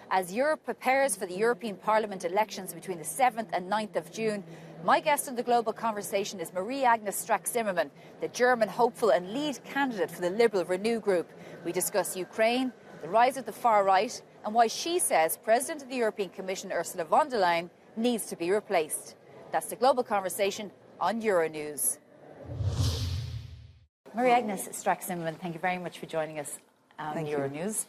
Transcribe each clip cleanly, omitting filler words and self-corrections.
As Europe prepares for the European Parliament elections between the 7th and 9th of June, my guest on the Global Conversation is Marie-Agnes Strack-Zimmermann, the German hopeful and lead candidate for the Liberal Renew Group. We discuss Ukraine, the rise of the far right, and why she says President of the European Commission Ursula von der Leyen needs to be replaced. That's the Global Conversation on Euronews. Marie-Agnes Strack-Zimmermann, thank you very much for joining us on Euronews.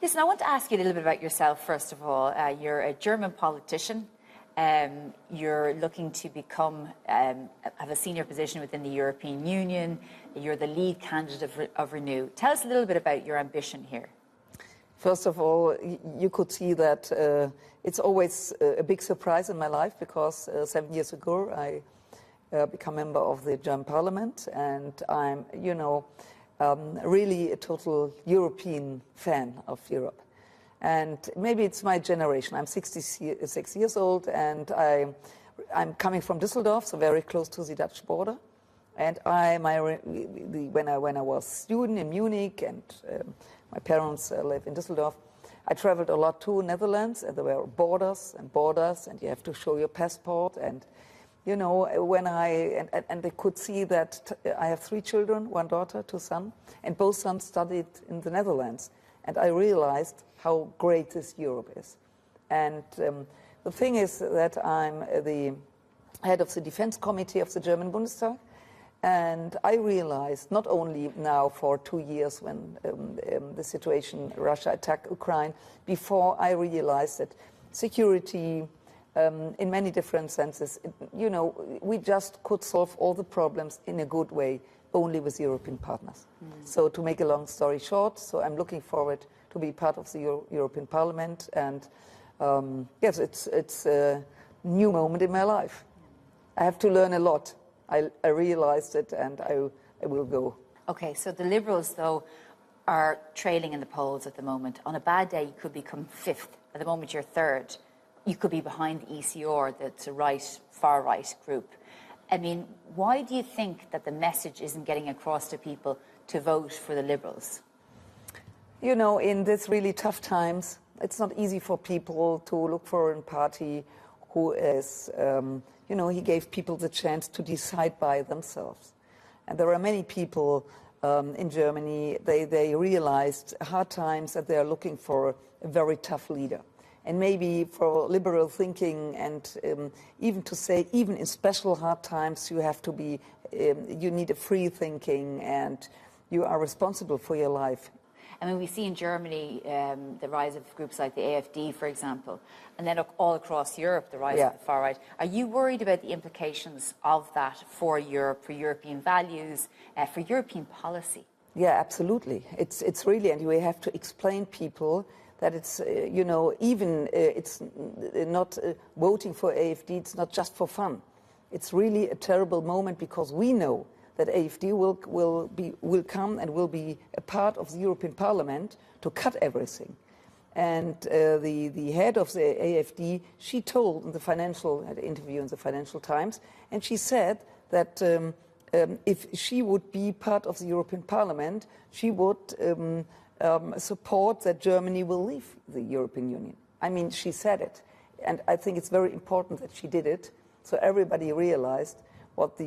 Listen, I want to ask you a little bit about yourself, first of all. You're a German politician. You're looking to become, have a senior position within the European Union. You're the lead candidate of Renew. Tell us a little bit about your ambition here. First of all, you could see that it's always a big surprise in my life because 7 years ago I became member of the German Parliament, and I'm, really a total European fan of Europe. And maybe it's my generation. I'm 66 years old, and I'm coming from Düsseldorf, so very close to the Dutch border. And when I was a student in Munich, and my parents live in Düsseldorf, I traveled a lot to Netherlands, and there were borders, and you have to show your passport. And when they could see that I have 3 children, 1 daughter, 2 sons, and both sons studied in the Netherlands. And I realized how great this Europe is. And the thing is that I'm the head of the Defense Committee of the German Bundestag. And I realized, not only now for 2 years when the situation, Russia attacked Ukraine, before I realized that security, in many different senses, we just could solve all the problems in a good way, only with European partners. So to make a long story short, so I'm looking forward to be part of the European Parliament, and yes, it's a new moment in my life. I have to learn a lot. I realized it, and I will go. Okay, so the Liberals, though, are trailing in the polls at the moment. On a bad day, you could become 5th. At the moment, you're 3rd. You could be behind the ECR, that's a far right group. I mean, why do you think that the message isn't getting across to people to vote for the Liberals? In these really tough times, it's not easy for people to look for a party who is, he gave people the chance to decide by themselves. And there are many people in Germany, they realized hard times that they are looking for a very tough leader. And maybe for liberal thinking, and even to say, even in special hard times, you have to be, you need a free thinking, and you are responsible for your life. I mean, we see in Germany the rise of groups like the AfD, for example, and then all across Europe, the rise of the far right. Are you worried about the implications of that for Europe, for European values, for European policy? Yeah, absolutely. It's really, and we have to explain people that it's, even it's not voting for AfD, it's not just for fun. It's really a terrible moment because we know that AfD will come and will be a part of the European Parliament to cut everything. And the head of the AfD, she told in the had an interview in the Financial Times, and she said that if she would be part of the European Parliament, she would support that Germany will leave the European Union. I mean, she said it, and I think it's very important that she did it, so everybody realized what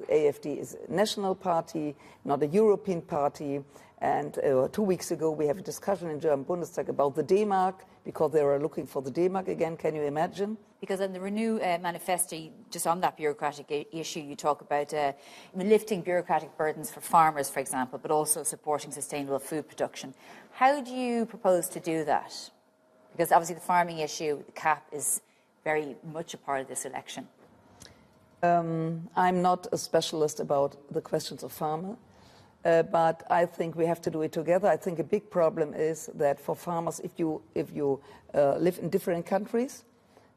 AfD is a national party, not a European party. And 2 weeks ago we have a discussion in German Bundestag about the D-Mark, because they are looking for the D-Mark again. Can you imagine? Because in the Renew manifesto, just on that bureaucratic issue, you talk about lifting bureaucratic burdens for farmers, for example, but also supporting sustainable food production. How do you propose to do that? Because obviously the farming issue, the CAP, is very much a part of this election. I'm not a specialist about the questions of farmers, but I think we have to do it together. I think a big problem is that for farmers, if you live in different countries,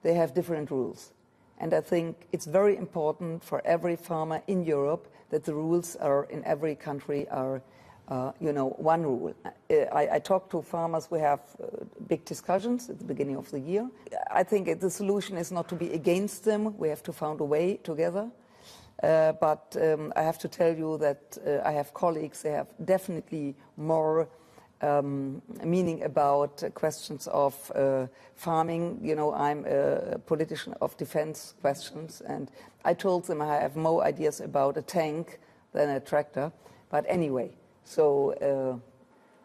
they have different rules. And I think it's very important for every farmer in Europe that the rules are in every country are one rule. I talk to farmers. We have big discussions at the beginning of the year. I think the solution is not to be against them. We have to find a way together. But I have to tell you that I have colleagues. They have definitely more meaning about questions of farming. You know, I'm a politician of defense questions, and I told them I have more ideas about a tank than a tractor. But anyway, so...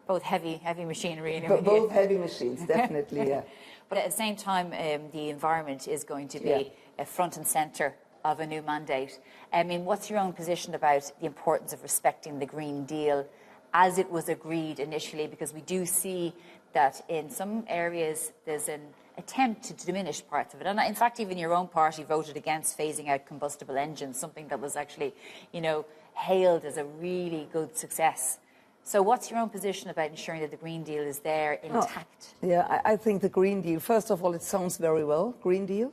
both heavy machinery. And both heavy machines, definitely, yeah. But at the same time, the environment is going to be front and centre of a new mandate. I mean, what's your own position about the importance of respecting the Green Deal as it was agreed initially? Because we do see that in some areas there's an attempt to diminish parts of it. And in fact, even your own party voted against phasing out combustible engines, something that was actually, you know, hailed as a really good success. So what's your own position about ensuring that the Green Deal is there intact? Oh, yeah, I think the Green Deal, first of all, it sounds very well, Green Deal.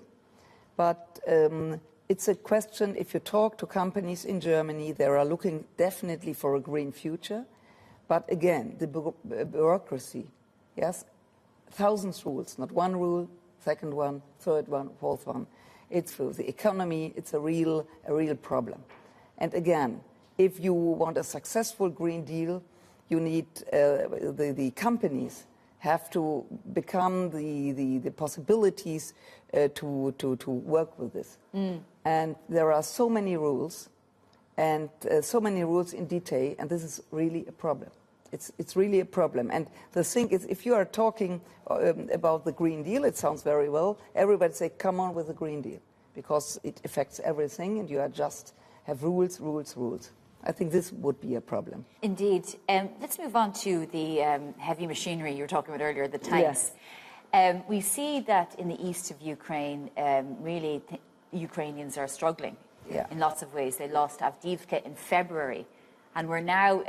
But it's a question, if you talk to companies in Germany, they are looking definitely for a green future. But again, the bureaucracy, yes, thousands of rules, not one rule, second one, third one, fourth one. It's for the economy, it's a real problem. And again, if you want a successful Green Deal, you need the companies have to become the possibilities to work with this. And there are so many rules, and so many rules in detail, and this is really a problem. It's really a problem. And the thing is, if you are talking about the Green Deal, it sounds very well. Everybody say, come on with the Green Deal, because it affects everything, and you are just have rules, rules, rules. I think this would be a problem. Indeed. Let's move on to the heavy machinery you were talking about earlier, the tanks. Yes. We see that in the east of Ukraine, really Ukrainians are struggling in lots of ways. They lost Avdiivka in February, and we're now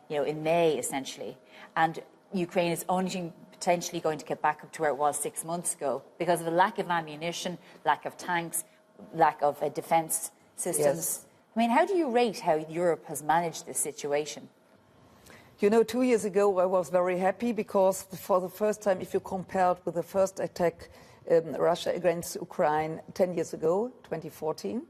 in May, essentially. And Ukraine is only potentially going to get back up to where it was 6 months ago because of the lack of ammunition, lack of tanks, lack of defence systems. Yes. I mean, how do you rate how Europe has managed this situation? You know, 2 years ago, I was very happy because for the first time, if you compare it with the first attack Russia against Ukraine 10 years ago, 2014,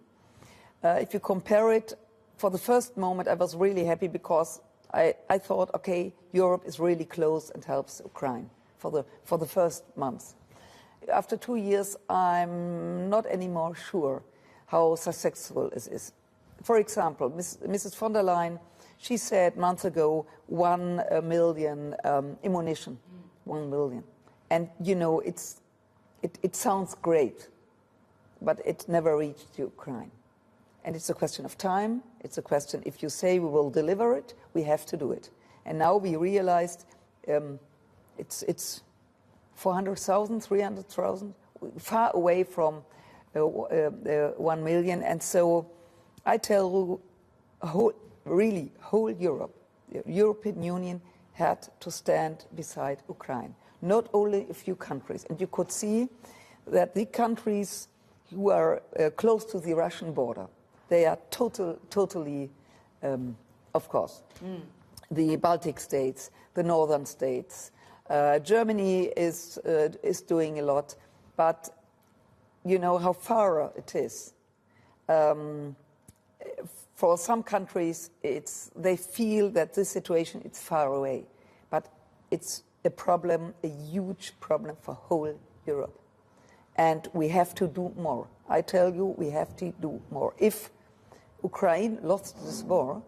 if you compare it, for the first moment, I was really happy because I thought, okay, Europe is really close and helps Ukraine for the first months. After 2 years, I'm not anymore sure how successful it is. For example, Mrs. von der Leyen, she said months ago 1 million ammunition, 1 million. And, you know, it sounds great, but it never reached Ukraine. And it's a question of time. It's a question, if you say we will deliver it, we have to do it. And now we realized it's 400,000, 300,000, far away from 1 million. And so I tell you, whole Europe, the European Union had to stand beside Ukraine, not only a few countries. And you could see that the countries who are close to the Russian border, they are totally, of course, the Baltic states, the northern states. Germany is doing a lot, but you know how far it is. For some countries, they feel that this situation is far away, but it's a problem, a huge problem for whole Europe. And we have to do more. I tell you, we have to do more. If Ukraine lost this war,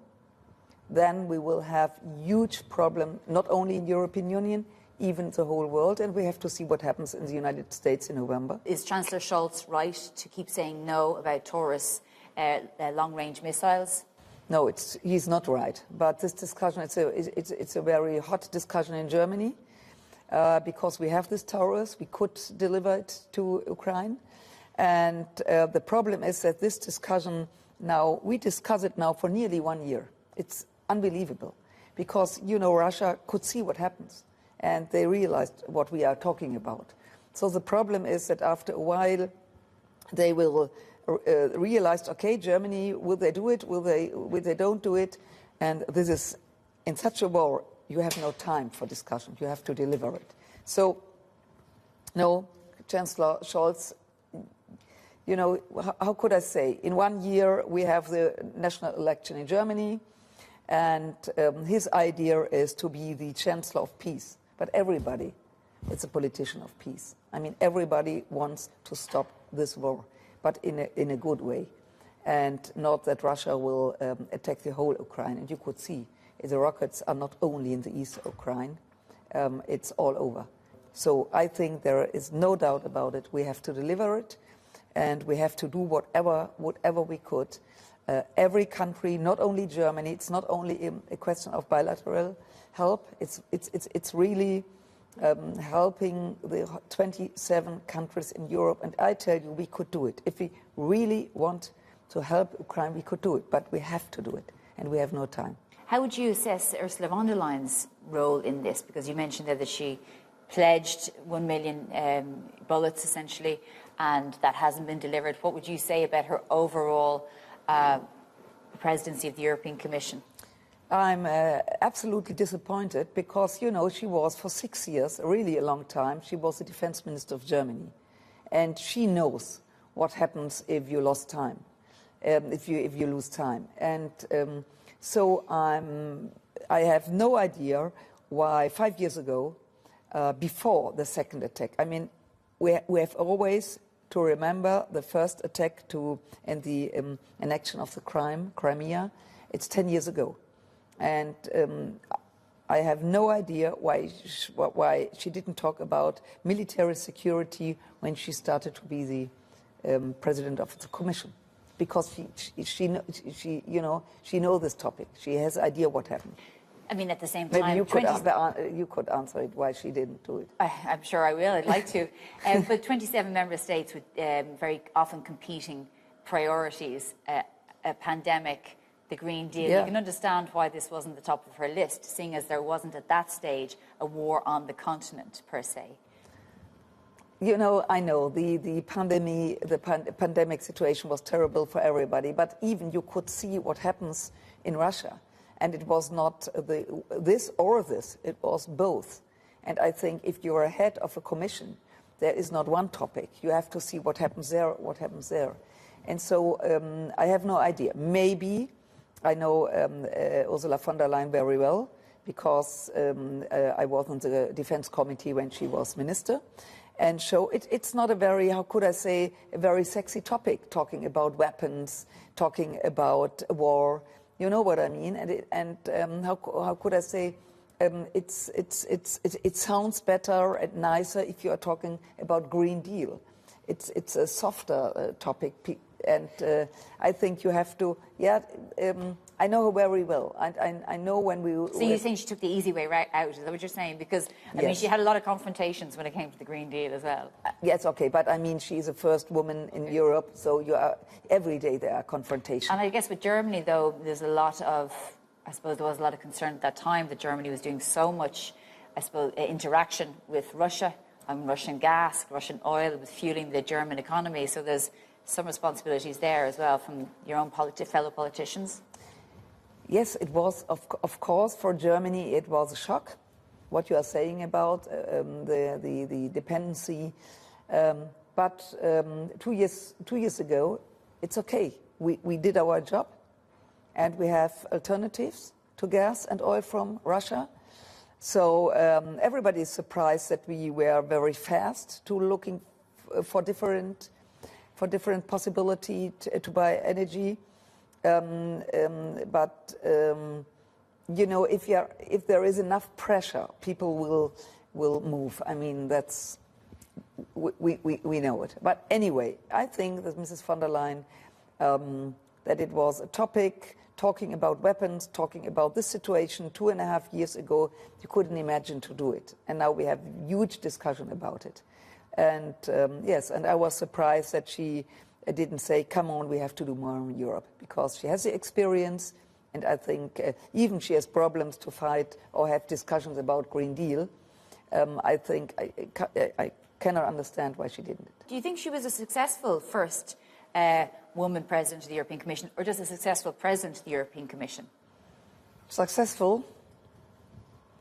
then we will have huge problem, not only in the European Union, even the whole world, and we have to see what happens in the United States in November. Is Chancellor Scholz right to keep saying no about Taurus long-range missiles? No, he's not right. But this discussion, it's a very hot discussion in Germany because we have this Taurus. We could deliver it to Ukraine. And the problem is that this discussion now, we discuss it now for nearly 1 year. It's unbelievable because, you know, Russia could see what happens and they realized what we are talking about. So the problem is that after a while they will realize, okay, Germany, will they do it? Will they don't do it? And this is, in such a war, you have no time for discussion. You have to deliver it. So, no, Chancellor Scholz, you know, how could I say? In 1 year, we have the national election in Germany. And his idea is to be the Chancellor of Peace. But everybody is a politician of peace. I mean, everybody wants to stop this war, but in a good way. And not that Russia will attack the whole Ukraine. And you could see the rockets are not only in the east of Ukraine, it's all over. So I think there is no doubt about it. We have to deliver it, and we have to do whatever we could. Every country, not only Germany, it's not only a question of bilateral help, it's really helping the 27 countries in Europe. And I tell you, we could do it. If we really want to help Ukraine, we could do it, but we have to do it, and we have no time. How would you assess Ursula von der Leyen's role in this? Because you mentioned there that she pledged 1 million bullets, essentially, and that hasn't been delivered. What would you say about her overall presidency of the European Commission? I'm absolutely disappointed because, you know, she was for 6 years, really a long time, she was the defense minister of Germany. And she knows what happens if you lost time, if you lose time. And so I have no idea why 5 years ago, before the second attack, I mean, we have always to remember the first attack and the annexion of the Crimea. It's 10 years ago. And I have no idea why she didn't talk about military security when she started to be the president of the Commission, because she knows this topic. She has an idea what happened. I mean, at the same time, maybe you could answer it why she didn't do it. I'm sure I will. I'd like to. But 27 member states with very often competing priorities, a pandemic, the Green Deal. Yeah. You can understand why this wasn't the top of her list, seeing as there wasn't at that stage a war on the continent per se. You know, I know the pandemic situation was terrible for everybody, but even you could see what happens in Russia. And it was not this or this, it was both. And I think if you're a head of a commission, there is not one topic. You have to see what happens there, what happens there. And so I have no idea. Maybe I know Ursula von der Leyen very well because I was on the defense committee when she was minister. And so it's not a very, how could I say, a very sexy topic, talking about weapons, talking about war. You know what I mean? And how could I say? It sounds better and nicer if you are talking about Green Deal. It's a softer topic, and I think you have to. Yeah, I know her very well. I know when we. So you think she took the easy way right out? Is that what you're saying? Because I mean, she had a lot of confrontations when it came to the Green Deal as well. Yes, okay, but I mean, she's the first woman in Europe, so every day there are confrontations. And I guess with Germany, though, there's a lot of. I suppose there was a lot of concern at that time that Germany was doing so much, I suppose, interaction with Russia, Russian gas, Russian oil, with fueling the German economy. So there's some responsibilities there as well from your own fellow politicians. Yes, it was, of course, for Germany, it was a shock, what you are saying about the dependency. But 2 years ago, it's okay. We did our job. And we have alternatives to gas and oil from Russia. So everybody is surprised that we were very fast to looking for different possibility to buy energy. But you know, if there is enough pressure, people will move. I mean, we know it. But anyway, I think that Mrs. von der Leyen, that it was a topic. Talking about weapons, talking about this situation 2.5 years ago, you couldn't imagine to do it. And now we have huge discussion about it. And yes, and I was surprised that she didn't say, come on, we have to do more in Europe, because she has the experience. And I think even she has problems to fight or have discussions about Green Deal. I think I cannot understand why she didn't. Do you think she was a successful first woman president of the European Commission, or just a successful president of the European Commission? Successful.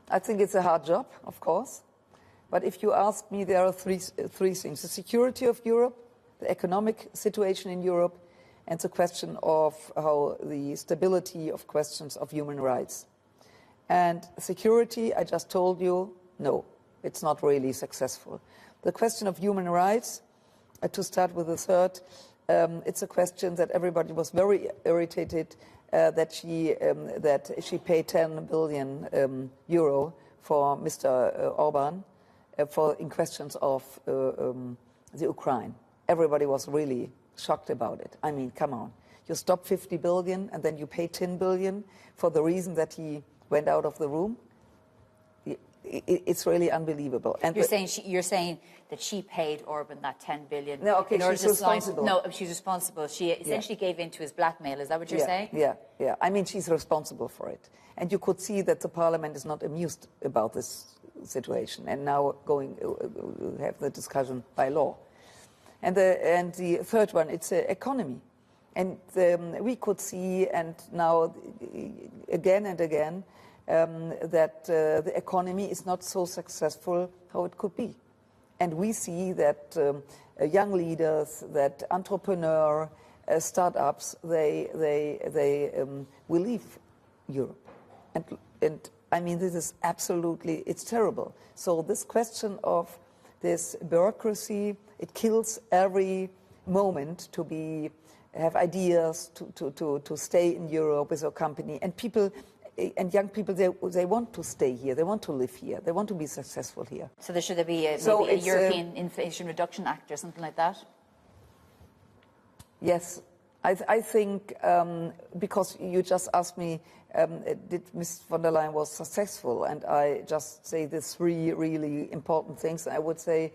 I think it's a hard job, of course. But if you ask me, there are three things. The security of Europe, the economic situation in Europe, and the question of how the stability of questions of human rights. And security, I just told you, no, it's not really successful. The question of human rights, to start with the third, it's a question that everybody was very irritated that she paid 10 billion euro for Mr. Orban in questions of the Ukraine. Everybody was really shocked about it. I mean, come on. You stop 50 billion and then you pay 10 billion for the reason that he went out of the room. It's really unbelievable. And you're saying that she paid Orban that 10 billion. No, okay, she's responsible. No, she's responsible. She essentially gave in to his blackmail. Is that what you're saying? Yeah. I mean, she's responsible for it. And you could see that the parliament is not amused about this situation and now have the discussion by law. And the third one, it's economy. And we could see, and now again and again, that the economy is not so successful how it could be. And we see that young leaders, that entrepreneur startups, they will leave Europe. And I mean, this is absolutely, it's terrible. So this question of this bureaucracy, it kills every moment to have ideas, to stay in Europe with a company. And people, and young people, they want to stay here, they want to live here, they want to be successful here. So should there be maybe a European Inflation Reduction Act or something like that? Yes, I think, because you just asked me, did Ms. von der Leyen was successful? And I just say these three really important things. I would say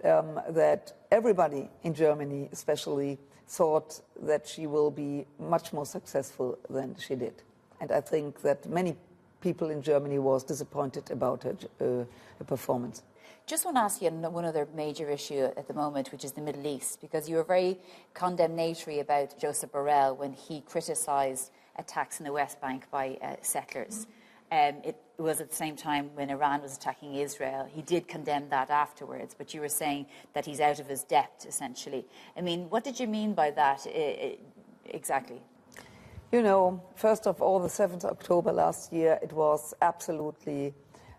that everybody in Germany especially thought that she will be much more successful than she did. And I think that many people in Germany was disappointed about her performance. Just want to ask you one other major issue at the moment, which is the Middle East, because you were very condemnatory about Joseph Borrell when he criticised attacks in the West Bank by settlers. It was at the same time when Iran was attacking Israel. He did condemn that afterwards, but you were saying that he's out of his depth, essentially. I mean, what did you mean by that exactly? You know, first of all, the 7th of October last year, it was absolutely,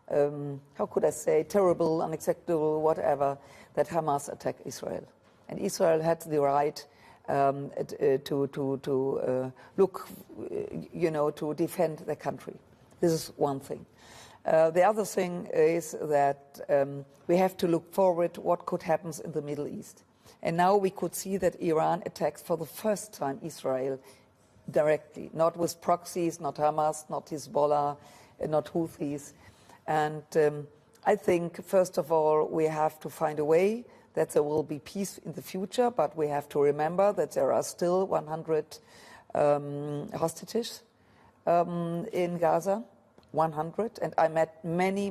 how could I say, terrible, unacceptable, whatever, that Hamas attacked Israel. And Israel had the right to look, to defend the country. This is one thing. The other thing is that we have to look forward to what could happen in the Middle East. And now we could see that Iran attacks for the first time Israel directly, not with proxies, not Hamas, not Hezbollah, not Houthis. And I think, first of all, we have to find a way that there will be peace in the future, but we have to remember that there are still 100 hostages in Gaza, 100. And I met many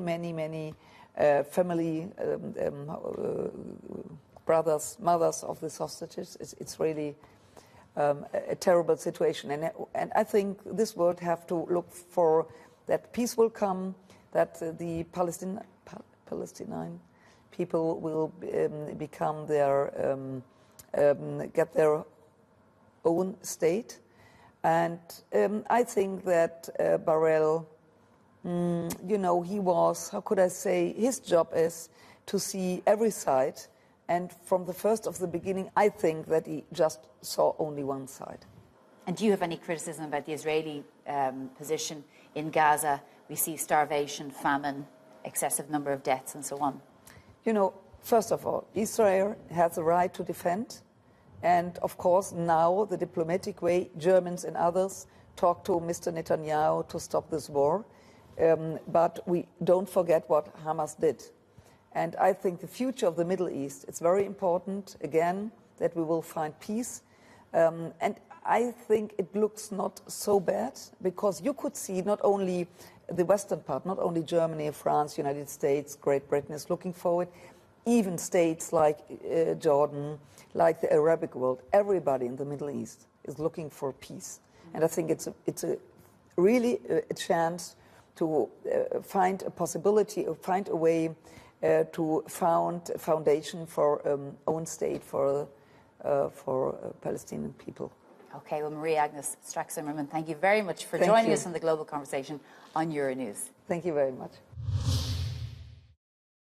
family brothers, mothers of these hostages. It's really a terrible situation. And I think this world have to look for that peace will come, that the Palestinian people will become get their own state. And I think that Borrell, he was, how could I say, his job is to see every side. And from the first of the beginning, I think that he just saw only one side. And do you have any criticism about the Israeli position in Gaza? We see starvation, famine, excessive number of deaths and so on. You know, first of all, Israel has the right to defend. And of course, now the diplomatic way, Germans and others talk to Mr. Netanyahu to stop this war. But we don't forget what Hamas did. And I think the future of the Middle East, it's very important, again, that we will find peace. And I think it looks not so bad, because you could see not only the western part, not only Germany, France, United States, Great Britain is looking forward, even states like Jordan, like the Arabic world, everybody in the Middle East is looking for peace. And I think it's a really a chance to find a possibility, or find a way to found a foundation for own state for Palestinian people. OK, well, Marie-Agnes Strack-Zimmermann, thank you very much for joining us on the Global Conversation on Euronews. Thank you very much.